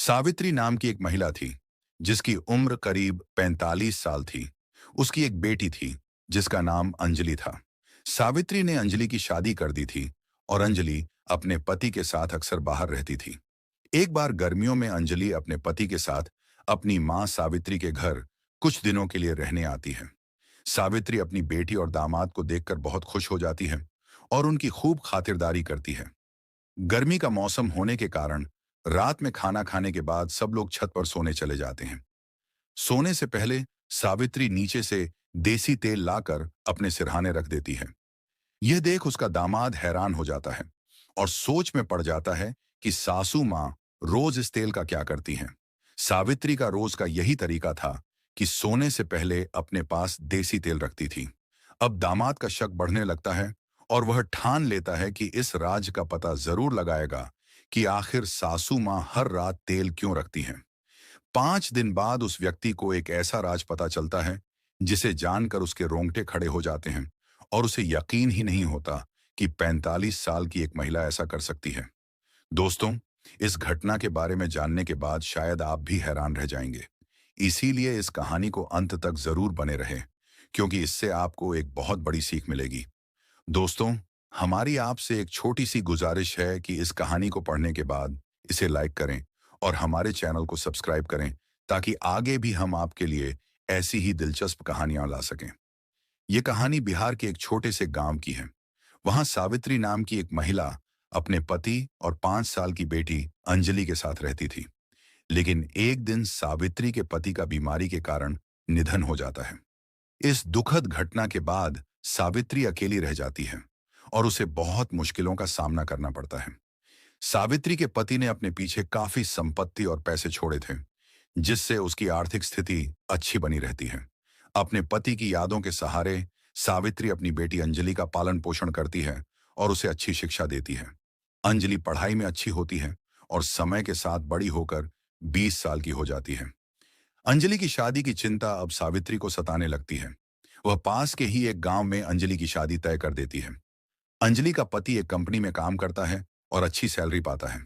सावित्री नाम की एक महिला थी जिसकी उम्र करीब 45 साल थी। उसकी एक बेटी थी जिसका नाम अंजलि था। सावित्री ने अंजलि की शादी कर दी थी और अंजलि अपने पति के साथ अक्सर बाहर रहती थी। एक बार गर्मियों में अंजलि अपने पति के साथ अपनी मां सावित्री के घर कुछ दिनों के लिए रहने आती है। सावित्री अपनी बेटी और दामाद को देखकर बहुत खुश हो जाती है और उनकी खूब खातिरदारी करती है। गर्मी का मौसम होने के कारण रात में खाना खाने के बाद सब लोग छत पर सोने चले जाते हैं। सोने से पहले सावित्री नीचे से देसी तेल लाकर अपने सिरहाने रख देती है। यह देख उसका दामाद हैरान हो जाता है और सोच में पड़ जाता है कि सासू माँ रोज इस तेल का क्या करती हैं। सावित्री का रोज का यही तरीका था कि सोने से पहले अपने पास देसी तेल रखती थी। अब दामाद का शक बढ़ने लगता है और वह ठान लेता है कि इस राज का पता जरूर लगाएगा कि आखिर सासू माँ हर रात तेल क्यों रखती हैं। 5 दिन बाद उस व्यक्ति को एक ऐसा राज पता चलता है जिसे जानकर उसके रोंगटे खड़े हो जाते हैं और उसे यकीन ही नहीं होता कि 45 साल की एक महिला ऐसा कर सकती है। दोस्तों, इस घटना के बारे में जानने के बाद शायद आप भी हैरान रह जाएंगे। इसीलिए इस कहानी को अंत तक जरूर बने रहें, क्योंकि इससे आपको एक बहुत बड़ी सीख मिलेगी। दोस्तों, हमारी आपसे एक छोटी सी गुजारिश है कि इस कहानी को पढ़ने के बाद इसे लाइक करें और हमारे चैनल को सब्सक्राइब करें ताकि आगे भी हम आपके लिए ऐसी ही दिलचस्प कहानियां ला सकें। ये कहानी बिहार के एक छोटे से गांव की है। वहां सावित्री नाम की एक महिला अपने पति और 5 साल की बेटी अंजलि के साथ रहती थी। लेकिन एक दिन सावित्री के पति का बीमारी के कारण निधन हो जाता है। इस दुखद घटना के बाद सावित्री अकेली रह जाती है और उसे बहुत मुश्किलों का सामना करना पड़ता है। सावित्री के पति ने अपने पीछे काफी संपत्ति और पैसे छोड़े थे, जिससे उसकी आर्थिक स्थिति अच्छी बनी रहती है। अपने पति की यादों के सहारे सावित्री अपनी बेटी अंजलि का पालन पोषण करती है और उसे अच्छी शिक्षा देती है। अंजलि पढ़ाई में अच्छी होती है और समय के साथ बड़ी होकर 20 साल की हो जाती है। अंजलि की शादी की चिंता अब सावित्री को सताने लगती है। वह पास के ही एक गांव में अंजलि की शादी तय कर देती है। अंजलि का पति एक कंपनी में काम करता है और अच्छी सैलरी पाता है।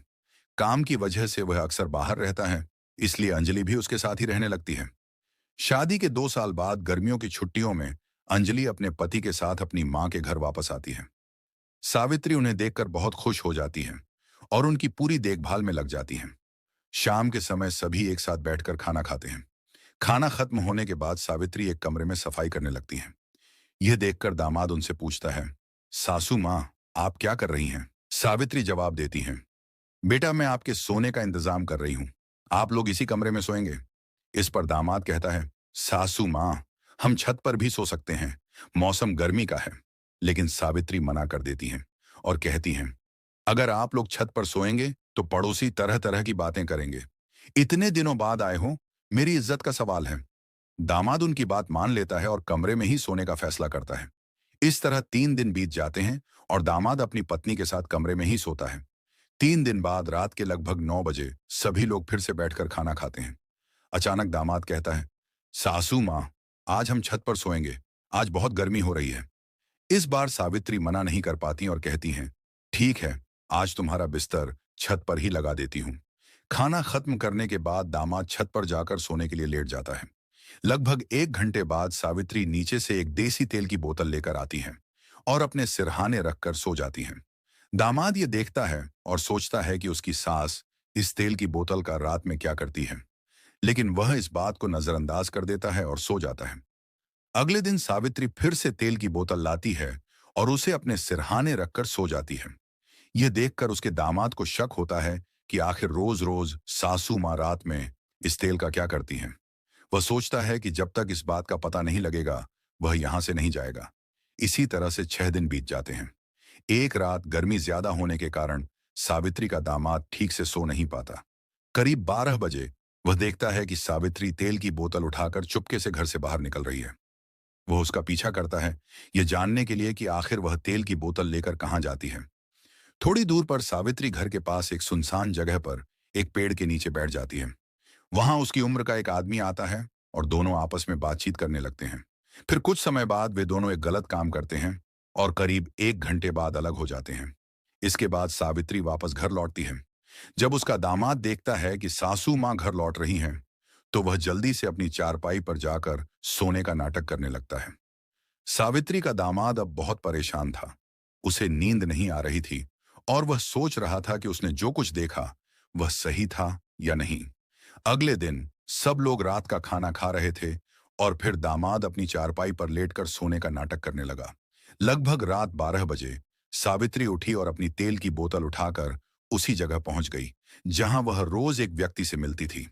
काम की वजह से वह अक्सर बाहर रहता है, इसलिए अंजलि भी उसके साथ ही रहने लगती है। शादी के 2 साल बाद गर्मियों की छुट्टियों में अंजलि अपने पति के साथ अपनी मां के घर वापस आती है। सावित्री उन्हें देखकर बहुत खुश हो जाती है और उनकी पूरी देखभाल में लग जाती है। शाम के समय सभी एक साथ बैठकर खाना खाते हैं। खाना खत्म होने के बाद सावित्री एक कमरे में सफाई करने लगती हैं। यह देखकर दामाद उनसे पूछता है, सासू माँ, आप क्या कर रही हैं? सावित्री जवाब देती हैं, बेटा, मैं आपके सोने का इंतजाम कर रही हूँ। आप लोग इसी कमरे में सोएंगे। इस पर दामाद कहता है, सासू माँ, हम छत पर भी सो सकते हैं, मौसम गर्मी का है। लेकिन सावित्री मना कर देती हैं और कहती हैं, अगर आप लोग छत पर सोएंगे तो पड़ोसी तरह तरह की बातें करेंगे। इतने दिनों बाद आए हो, मेरी इज्जत का सवाल है। दामाद उनकी बात मान लेता है और कमरे में ही सोने का फैसला करता है। इस तरह 3 दिन बीत जाते हैं और दामाद अपनी पत्नी के साथ कमरे में ही सोता है। 3 दिन बाद रात के लगभग 9 बजे सभी लोग फिर से बैठकर खाना खाते हैं। अचानक दामाद कहता है, सासू माँ, आज हम छत पर सोएंगे, आज बहुत गर्मी हो रही है। इस बार सावित्री मना नहीं कर पाती और कहती हैं, ठीक है, आज तुम्हारा बिस्तर छत पर ही लगा देती हूँ। खाना खत्म करने के बाद दामाद छत पर जाकर सोने के लिए लेट जाता है। लगभग 1 घंटे बाद सावित्री नीचे से एक देसी तेल की बोतल लेकर आती हैं और अपने सिरहाने रखकर सो जाती हैं। दामाद ये देखता है और सोचता है कि उसकी सास इस तेल की बोतल का रात में क्या करती है, लेकिन वह इस बात को नजरअंदाज कर देता है और सो जाता है। अगले दिन सावित्री फिर से तेल की बोतल लाती है और उसे अपने सिरहाने रखकर सो जाती है। यह देखकर उसके दामाद को शक होता है कि आखिर रोज रोज सासू माँ रात में इस तेल का क्या करती हैं। वह सोचता है कि जब तक इस बात का पता नहीं लगेगा वह यहां से नहीं जाएगा। इसी तरह से 6 दिन बीत जाते हैं। एक रात गर्मी ज्यादा होने के कारण सावित्री का दामाद ठीक से सो नहीं पाता। करीब 12 बजे वह देखता है कि सावित्री तेल की बोतल उठाकर चुपके से घर से बाहर निकल रही है। वह उसका पीछा करता है, यह जानने के लिए कि आखिर वह तेल की बोतल लेकर कहां जाती है। थोड़ी दूर पर सावित्री घर के पास एक सुनसान जगह पर एक पेड़ के नीचे बैठ जाती है। वहां उसकी उम्र का एक आदमी आता है और दोनों आपस में बातचीत करने लगते हैं। फिर कुछ समय बाद वे दोनों एक गलत काम करते हैं और करीब 1 घंटे बाद अलग हो जाते हैं। इसके बाद सावित्री वापस घर लौटती है। जब उसका दामाद देखता है कि सासू माँ घर लौट रही हैं, तो वह जल्दी से अपनी चारपाई पर जाकर सोने का नाटक करने लगता है। सावित्री का दामाद अब बहुत परेशान था। उसे नींद नहीं आ रही थी और वह सोच रहा था कि उसने जो कुछ देखा वह सही था या नहीं। अगले दिन सब लोग रात का खाना खा रहे थे और फिर दामाद अपनी चारपाई पर लेटकर सोने का नाटक करने लगा। लगभग रात 12 बजे सावित्री उठी और अपनी तेल की बोतल उठाकर उसी जगह पहुंच गई जहां वह रोज एक व्यक्ति से मिलती थी।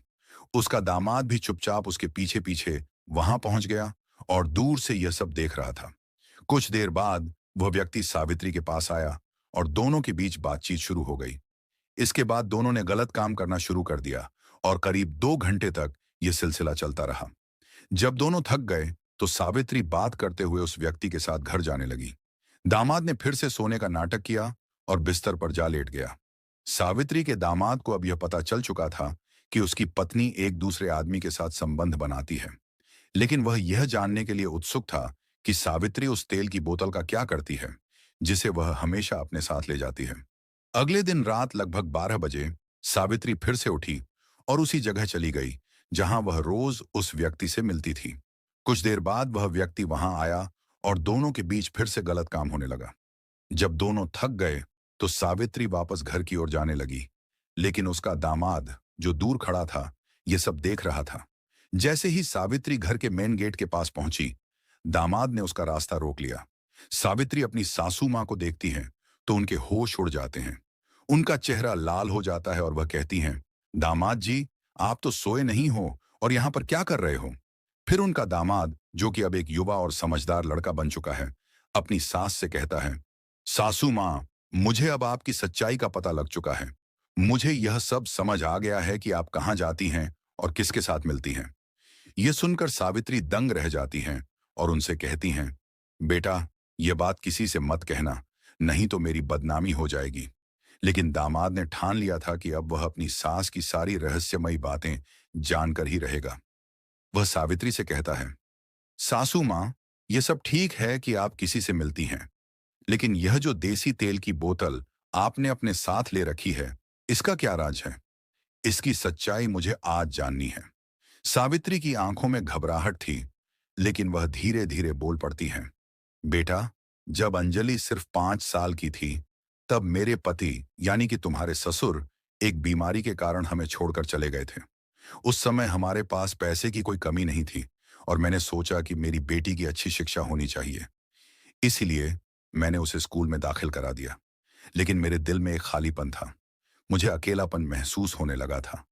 उसका दामाद भी चुपचाप उसके पीछे पीछे वहां पहुंच गया और दूर से यह सब देख रहा था। कुछ देर बाद वह व्यक्ति सावित्री के पास आया और दोनों के बीच बातचीत शुरू हो गई। इसके बाद दोनों ने गलत काम करना शुरू कर दिया और करीब 2 घंटे तक यह सिलसिला चलता रहा। जब दोनों थक गए तो सावित्री बात करते हुए उस व्यक्ति के साथ घर जाने लगी। दामाद ने फिर से सोने का नाटक किया और बिस्तर पर जा लेट गया। सावित्री के दामाद को अब यह पता चल चुका था कि उसकी पत्नी एक दूसरे आदमी के साथ संबंध बनाती है, लेकिन वह यह जानने के लिए उत्सुक था कि सावित्री उस तेल की बोतल का क्या करती है जिसे वह हमेशा अपने साथ ले जाती है। अगले दिन रात लगभग 12 बजे सावित्री फिर से उठी और उसी जगह चली गई जहां वह रोज उस व्यक्ति से मिलती थी। कुछ देर बाद वह व्यक्ति वहां आया और दोनों के बीच फिर से गलत काम होने लगा। जब दोनों थक गए तो सावित्री वापस घर की ओर जाने लगी, लेकिन उसका दामाद जो दूर खड़ा था यह सब देख रहा था। जैसे ही सावित्री घर के मेन गेट के पास पहुंची, दामाद ने उसका रास्ता रोक लिया। सावित्री अपनी सासू मां को देखती हैं तो उनके होश उड़ जाते हैं। उनका चेहरा लाल हो जाता है और वह कहती हैं, दामाद जी, आप तो सोए नहीं हो और यहां पर क्या कर रहे हो? फिर उनका दामाद, जो कि अब एक युवा और समझदार लड़का बन चुका है, अपनी सास से कहता है, सासू मां, मुझे अब आपकी सच्चाई का पता लग चुका है। मुझे यह सब समझ आ गया है कि आप कहां जाती हैं और किसके साथ मिलती हैं। यह सुनकर सावित्री दंग रह जाती हैं और उनसे कहती हैं, बेटा, यह बात किसी से मत कहना, नहीं तो मेरी बदनामी हो जाएगी। लेकिन दामाद ने ठान लिया था कि अब वह अपनी सास की सारी रहस्यमयी बातें जानकर ही रहेगा। वह सावित्री से कहता है, सासू मां, यह सब ठीक है कि आप किसी से मिलती हैं, लेकिन यह जो देसी तेल की बोतल आपने अपने साथ ले रखी है, इसका क्या राज है? इसकी सच्चाई मुझे आज जाननी है। सावित्री की आंखों में घबराहट थी, लेकिन वह धीरे धीरे बोल पड़ती है, बेटा, जब अंजलि सिर्फ 5 साल की थी, तब मेरे पति यानी कि तुम्हारे ससुर एक बीमारी के कारण हमें छोड़कर चले गए थे। उस समय हमारे पास पैसे की कोई कमी नहीं थी और मैंने सोचा कि मेरी बेटी की अच्छी शिक्षा होनी चाहिए। इसीलिए मैंने उसे स्कूल में दाखिल करा दिया। लेकिन मेरे दिल में एक खालीपन था। मुझे अकेलापन महसूस होने लगा था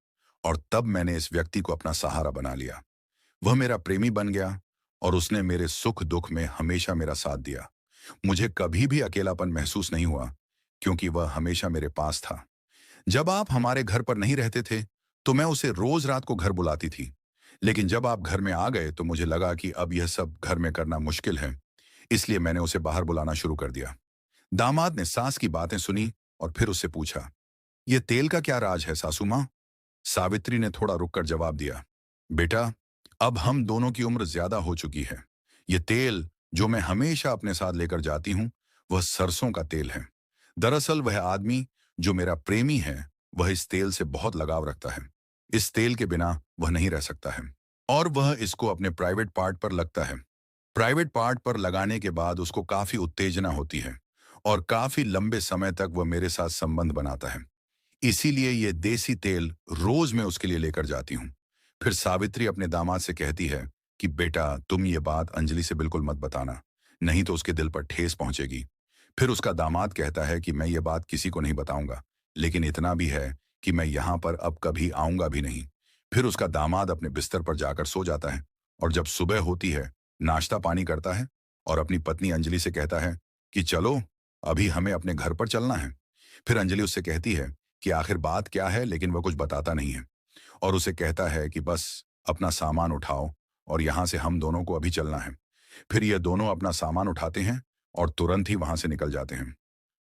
और तब मैंने इस व्यक्ति को अपना सहारा बना लिया। वह मेरा प्रेमी बन गया और उसने मेरे सुख दुख में हमेशा मेरा साथ दिया। मुझे कभी भी अकेलापन महसूस नहीं हुआ क्योंकि वह हमेशा मेरे पास था। जब आप हमारे घर पर नहीं रहते थे तो मैं उसे रोज रात को घर बुलाती थी, लेकिन जब आप घर में आ गए तो मुझे लगा कि अब यह सब घर में करना मुश्किल है, इसलिए मैंने उसे बाहर बुलाना शुरू कर दिया। दामाद ने सास की बातें सुनी और फिर उससे पूछा, यह तेल का क्या राज है सासू मां? सावित्री ने थोड़ा रुककर जवाब दिया, बेटा, अब हम दोनों की उम्र ज्यादा हो चुकी है। यह तेल जो मैं हमेशा अपने साथ लेकर जाती हूं, वह सरसों का तेल है। दरअसल वह आदमी जो मेरा प्रेमी है, वह इस तेल से बहुत लगाव रखता है। इस तेल के बिना वह नहीं रह सकता है और वह इसको अपने प्राइवेट पार्ट पर लगता है। प्राइवेट पार्ट पर लगाने के बाद उसको काफी उत्तेजना होती है और काफी लंबे समय तक वह मेरे साथ संबंध बनाता है। इसीलिए ये देसी तेल रोज मैं उसके लिए लेकर जाती हूँ। फिर सावित्री अपने दामाद से कहती है कि बेटा, तुम ये बात अंजलि से बिल्कुल मत बताना, नहीं तो उसके दिल पर ठेस पहुंचेगी। फिर उसका दामाद कहता है कि मैं ये बात किसी को नहीं बताऊंगा, लेकिन इतना भी है कि मैं यहाँ पर अब कभी आऊंगा भी नहीं। फिर उसका दामाद अपने बिस्तर पर जाकर सो जाता है और जब सुबह होती है, नाश्ता पानी करता है और अपनी पत्नी अंजलि से कहता है कि चलो, अभी हमें अपने घर पर चलना है। फिर अंजलि उससे कहती है कि आखिर बात क्या है, लेकिन वह कुछ बताता नहीं है और उसे कहता है कि बस अपना सामान उठाओ और यहाँ से हम दोनों को अभी चलना है। फिर ये दोनों अपना सामान उठाते हैं और तुरंत ही वहां से निकल जाते हैं।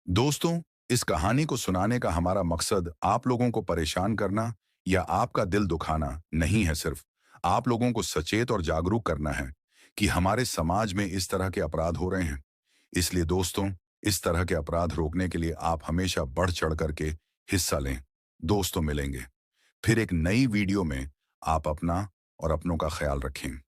दोस्तों, इस कहानी को सुनाने का हमारा मकसद आप लोगों को परेशान करना या आपका दिल दुखाना नहीं है, सिर्फ आप लोगों को सचेत और जागरूक करना है कि हमारे समाज में इस तरह के अपराध हो रहे हैं। इसलिए दोस्तों, इस तरह के अपराध रोकने के लिए आप हमेशा बढ़ चढ़ करके हिस्सा लें। दोस्तों मिलेंगे। फिर एक नई वीडियो में। आप अपना और अपनों का ख्याल रखें।